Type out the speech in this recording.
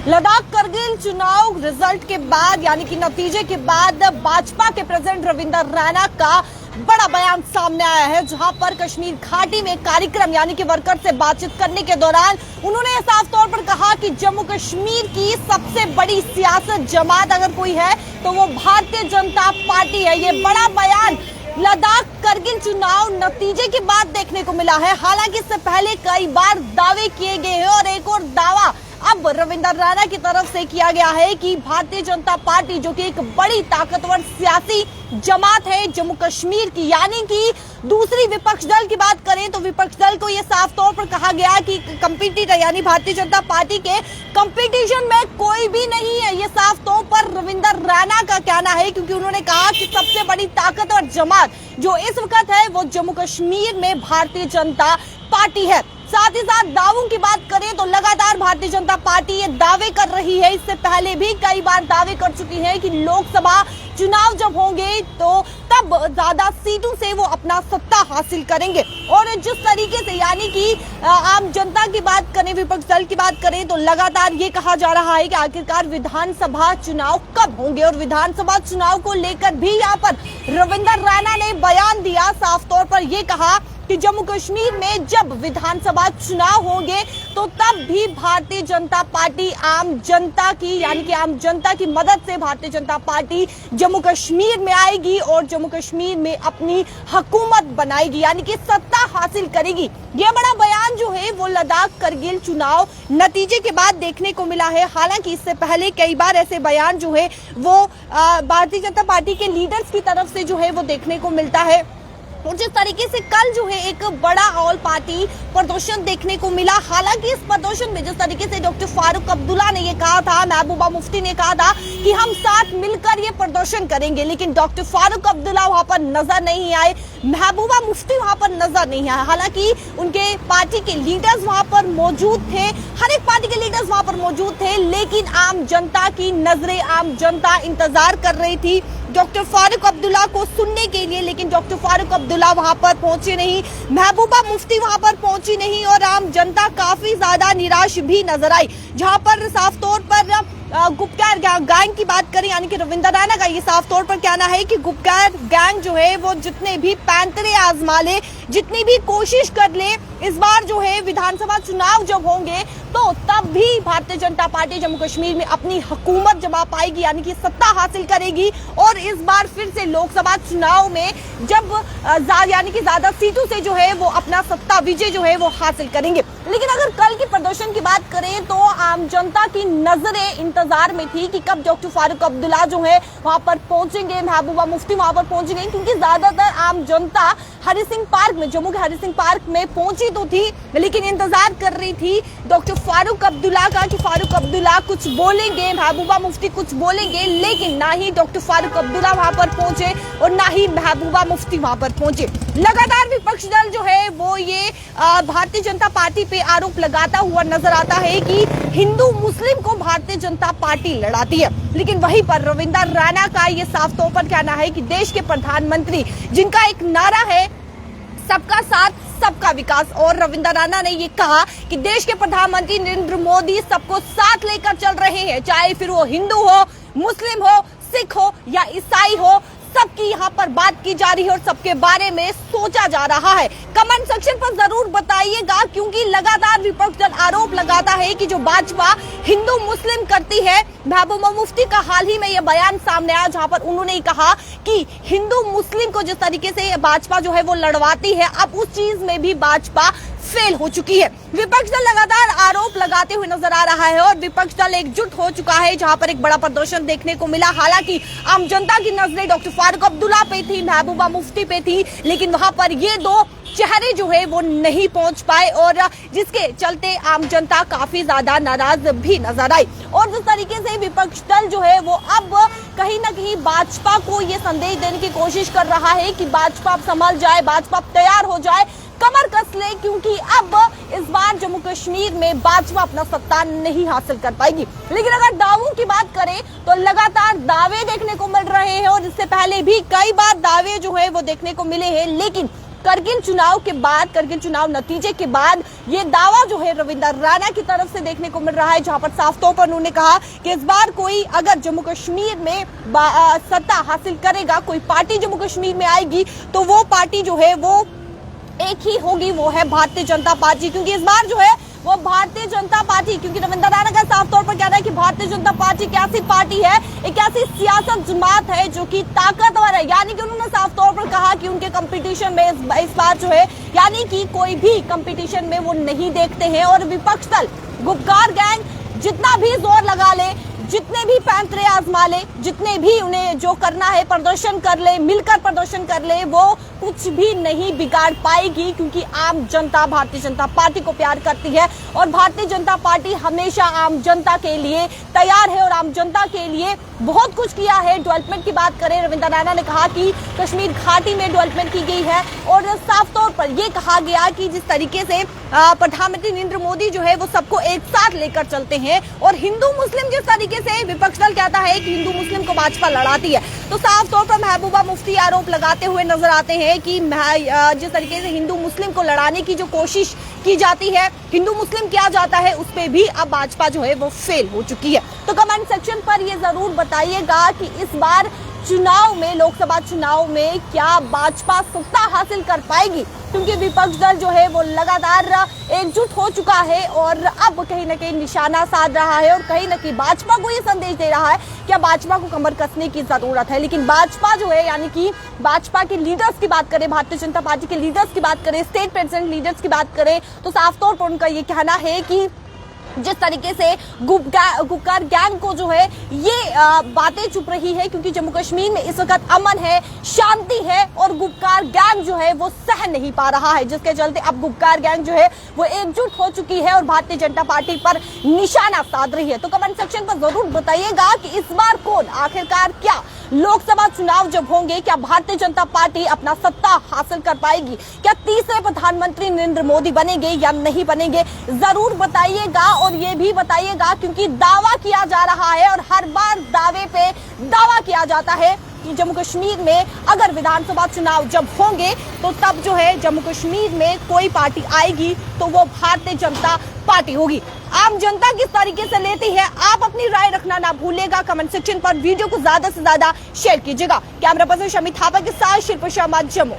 लद्दाख करगिल चुनाव रिजल्ट के बाद यानी कि नतीजे के बाद भाजपा के प्रेसिडेंट रविंद्र रैना का बड़ा बयान सामने आया है, जहां पर कश्मीर घाटी में कार्यक्रम यानी कि वर्कर से बातचीत करने के दौरान उन्होंने साफ तौर पर कहा कि जम्मू कश्मीर की सबसे बड़ी सियासत जमात अगर कोई है तो वो भारतीय जनता पार्टी है। ये बड़ा बयान लद्दाख करगिल चुनाव नतीजे के बाद देखने को मिला है। हालांकि इससे पहले कई बार दावे किए गए हैं और एक और दावा अब रविंद्र रैना की तरफ से किया गया है कि भारतीय जनता पार्टी जो कि एक बड़ी ताकतवर सियासी जमात है जम्मू कश्मीर की, यानी कि दूसरी विपक्ष दल की बात करें तो विपक्ष दल को यह साफ तौर पर कहा गया कि कंपटीटर यानी भारतीय जनता पार्टी के कंपटीशन में कोई भी नहीं है। ये साफ तौर पर रविंद्र रैना का कहना है, क्योंकि उन्होंने कहा कि सबसे बड़ी ताकतवर जमात जो इस वक्त है वो जम्मू कश्मीर में भारतीय जनता पार्टी है। साथ ही साथ दावों की बात करें तो लगातार भारतीय जनता पार्टी ये दावे कर रही है, इससे पहले भी कई बार दावे कर चुकी है कि लोकसभा चुनाव जब होंगे तो तब ज्यादा सीटों से वो अपना सत्ता हासिल करेंगे। और जिस तरीके से यानी कि आम जनता की बात करें, विपक्ष दल की बात करें तो लगातार ये कहा जा रहा है कि आखिरकार विधानसभा चुनाव कब होंगे, और विधानसभा चुनाव को लेकर भी यहाँ पर रविंद्र रैना ने बयान दिया। साफ तौर पर यह कहा कि जम्मू कश्मीर में जब विधानसभा चुनाव होंगे तो तब भी भारतीय जनता पार्टी आम जनता की यानी कि आम जनता की मदद से भारतीय जनता पार्टी जम्मू कश्मीर में आएगी और जम्मू कश्मीर में अपनी हुकूमत बनाएगी यानी कि सत्ता हासिल करेगी। यह बड़ा बयान जो है वो लद्दाख करगिल चुनाव नतीजे के बाद देखने को मिला है। हालांकि इससे पहले कई बार ऐसे बयान जो है वो भारतीय जनता पार्टी के लीडर्स की तरफ से जो है वो देखने को मिलता है। और जिस तरीके से कल जो है एक बड़ा ऑल पार्टी प्रदर्शन देखने को मिला, हालांकि इस प्रदर्शन में जिस तरीके से डॉक्टर फारूक अब्दुल्ला ने ये कहा था, महबूबा मुफ्ती ने कहा था कि हम साथ मिलकर ये प्रदर्शन करेंगे, लेकिन डॉक्टर फारूक अब्दुल्ला वहां पर नजर नहीं आए, महबूबा मुफ्ती वहां पर नजर नहीं आए। हालांकि उनके पार्टी के लीडर्स वहां पर मौजूद थे, हर एक पार्टी के लीडर्स वहां पर मौजूद थे, लेकिन आम जनता की नजरें, आम जनता इंतजार कर रही थी डॉक्टर फारूक अब्दुल्ला को सुनने के लिए, लेकिन डॉक्टर फारूक अब्दुल्ला वहां पर पहुंचे नहीं, महबूबा मुफ्ती वहां पर पहुंची नहीं और आम जनता काफी ज्यादा निराश भी नजर आई। जहां पर साफ तौर पर गुपकार गैंग की बात करें यानी कि रविंद्र रैना का ये साफ तौर पर कहना है कि गुपकार गैंग जो है वो जितने भी पैंतरे आजमा ले, जितनी भी कोशिश कर ले, इस बार जो है विधानसभा चुनाव जब होंगे तो तब भी भारतीय जनता पार्टी जम्मू कश्मीर में अपनी हुकूमत जमा पाएगी यानी कि सत्ता हासिल करेगी और इस बार फिर से लोकसभा चुनाव में जब यानी कि ज्यादा सीटों से जो है वो अपना सत्ता विजय जो है वो हासिल करेंगे। लेकिन अगर कल के प्रदर्शन की बात करें तो आम जनता की नजरें इंतजार में थी कि कब डॉक्टर फारूक अब्दुल्ला जो है वहां पर पहुंचेंगे, महबूबा मुफ्ती वहां पर पहुंचेंगे, क्योंकि ज्यादातर आम जनता हरि सिंह पार्क में, जम्मू के हरि सिंह पार्क में पहुंची तो थी, लेकिन इंतजार कर रही थी डॉक्टर फारूक अब्दुल्ला का कि फारूक अब्दुल्ला कुछ बोलेंगे, महबूबा मुफ्ती कुछ बोलेंगे, लेकिन ना ही डॉक्टर फारूक अब्दुल्ला वहां पर पहुंचे और ना ही महबूबा मुफ्ती वहां पर पहुंचे। लगातार विपक्ष दल जो है वो ये भारतीय जनता पार्टी पे आरोप लगाता हुआ नजर आता है कि हिंदू मुस्लिम को भारतीय जनता पार्टी लड़ाती है, लेकिन वहीं पर रविंद्र रैना का ये साफ तौर पर कहना है कि देश के प्रधानमंत्री जिनका एक नारा है सबका साथ सबका विकास, और रविंद्र रैना ने ये कहा कि देश के प्रधानमंत्री नरेंद्र मोदी सबको साथ लेकर चल रहे हैं, चाहे फिर वो हिंदू हो, मुस्लिम हो, सिख हो या ईसाई हो, सबकी यहाँ पर बात की जा रही है और सबके बारे में सोचा जा रहा है। कमेंट सेक्शन पर जरूर बताइएगा, क्योंकि लगातार विपक्ष दल आरोप लगाता है कि जो भाजपा हिंदू मुस्लिम करती है। महबूबा मुफ्ती का हाल ही में यह बयान सामने आया जहां पर उन्होंने कहा कि हिंदू मुस्लिम को जिस तरीके से भाजपा जो है वो लड़वाती है, अब उस चीज में भी भाजपा फेल हो चुकी है। विपक्ष दल लगातार आरोप लगाते हुए नजर आ रहा है और विपक्ष दल एकजुट हो चुका है, जहां पर एक बड़ा प्रदर्शन देखने को मिला। हालांकि आम जनता की नजरें डॉक्टर फारूक अब्दुल्ला पे थी, महबूबा मुफ्ती पे थी, लेकिन वहां पर ये दो चेहरे जो है वो नहीं पहुंच पाए और जिसके चलते आम जनता काफी ज्यादा नाराज भी नजर आई। और जिस तरीके से विपक्ष दल जो है वो अब कहीं ना कहीं भाजपा को ये संदेश देने की कोशिश कर रहा है कि भाजपा अब संभल जाए, भाजपा तैयार हो जाए, कमर कस ले, क्योंकि अब इस बार जम्मू कश्मीर में भाजपा अपना सत्ता नहीं हासिल कर पाएगी। लेकिन अगर दावों की बात करें तो लगातार दावे देखने को मिल रहे हैं और इससे पहले भी कई बार दावे जो है वो देखने को मिले हैं, लेकिन करगिल चुनाव के बाद, करगिल चुनाव नतीजे के बाद ये दावा जो है रविंदर रैना की तरफ से देखने को मिल रहा है, जहां पर साफ तौर पर उन्होंने कहा कि इस बार कोई अगर जम्मू कश्मीर में सत्ता हासिल करेगा, कोई पार्टी जम्मू कश्मीर में आएगी तो वो पार्टी जो है वो एक ही होगी, वो है भारतीय जनता पार्टी। क्योंकि इस बार जो है वो भारतीय जनता पार्टी, क्योंकि रविंदर रैना का साफ तौर पर कहना है कि भारतीय जनता पार्टी एक ऐसी पार्टी है, एक ऐसी सियासत जमात है जो कि ताकतवर है। यानी कि उन्होंने साफ तौर पर कहा कि उनके कंपटीशन में इस बार जो है, यानी कि कोई भी कंपटीशन में वो नहीं देखते हैं। और विपक्ष दल गुपकार गैंग जितना भी जोर लगा ले, जितने भी पैंतरे आजमा ले, जितने भी उन्हें जो करना है प्रदर्शन कर ले, मिलकर प्रदर्शन कर ले, वो कुछ भी नहीं बिगाड़ पाएगी। क्योंकि आम जनता भारतीय जनता पार्टी को प्यार करती है और भारतीय जनता पार्टी हमेशा आम जनता के लिए तैयार है और आम जनता के लिए बहुत कुछ किया है। डेवलपमेंट की बात करें, रविंदर रैना ने कहा कि कश्मीर घाटी में डेवलपमेंट की गई है और साफ तौर पर यह कहा गया कि जिस तरीके से प्रधानमंत्री नरेंद्र मोदी जो है वो सबको एक साथ लेकर चलते हैं और हिंदू मुस्लिम जिस तरीके से विपक्ष दल कहता है कि हिंदू मुस्लिम को भाजपा लड़ाती है, तो साफ तौर पर महबूबा मुफ्ती आरोप लगाते हुए नजर आते हैं कि जिस तरीके से हिंदू मुस्लिम को लड़ाने की जो कोशिश की जाती है, हिंदू मुस्लिम किया जाता है, उस पे भी अब भाजपा जो है वो फेल हो चुकी है। तो कमेंट सेक्शन पर ये जरूर बताइएगा कि इस बार चुनाव में, लोकसभा चुनाव में क्या भाजपा सत्ता हासिल कर पाएगी, क्योंकि विपक्ष दल जो है वो लगातार एकजुट हो चुका है और अब कहीं न कहीं निशाना साध रहा है और कहीं न कहीं भाजपा को ये संदेश दे रहा है कि अब भाजपा को कमर कसने की जरूरत है। लेकिन भाजपा जो है, यानी कि भाजपा के लीडर्स की बात करें, भारतीय जनता पार्टी के लीडर्स की बात करें, स्टेट प्रेसिडेंट लीडर्स की बात करें, तो साफ तौर पर उनका ये कहना है कि जिस तरीके से गुपकार गैंग को जो है ये बातें चुप रही है, क्योंकि जम्मू कश्मीर में इस वक्त अमन है, शांति है और गुपकार गैंग जो है वो सह नहीं पा रहा है, जिसके चलते अब गुपकार गैंग जो है वो एकजुट हो चुकी है और भारतीय जनता पार्टी पर निशाना साध रही है। तो कमेंट सेक्शन पर जरूर बताइएगा कि इस बार कौन, आखिरकार क्या लोकसभा चुनाव जब होंगे, क्या भारतीय जनता पार्टी अपना सत्ता हासिल कर पाएगी, क्या तीसरे प्रधानमंत्री नरेंद्र मोदी बनेंगे या नहीं बनेंगे, जरूर बताइएगा। और ये भी बताइएगा क्योंकि दावा किया जा रहा है और हर बार दावे पे दावा किया जाता है कि जम्मू कश्मीर में अगर विधानसभा चुनाव जब होंगे तो तब जो है जम्मू कश्मीर में कोई पार्टी आएगी तो वो भारतीय जनता पार्टी होगी। आम जनता किस तरीके से लेती है, आप अपनी राय रखना ना भूलिएगा। कमेंट सेक्शन पर वीडियो को ज्यादा से ज्यादा शेयर कीजिएगा। कैमरा पर्सन शमी थापा के साथ शिल्पा शर्मा, जम्मू।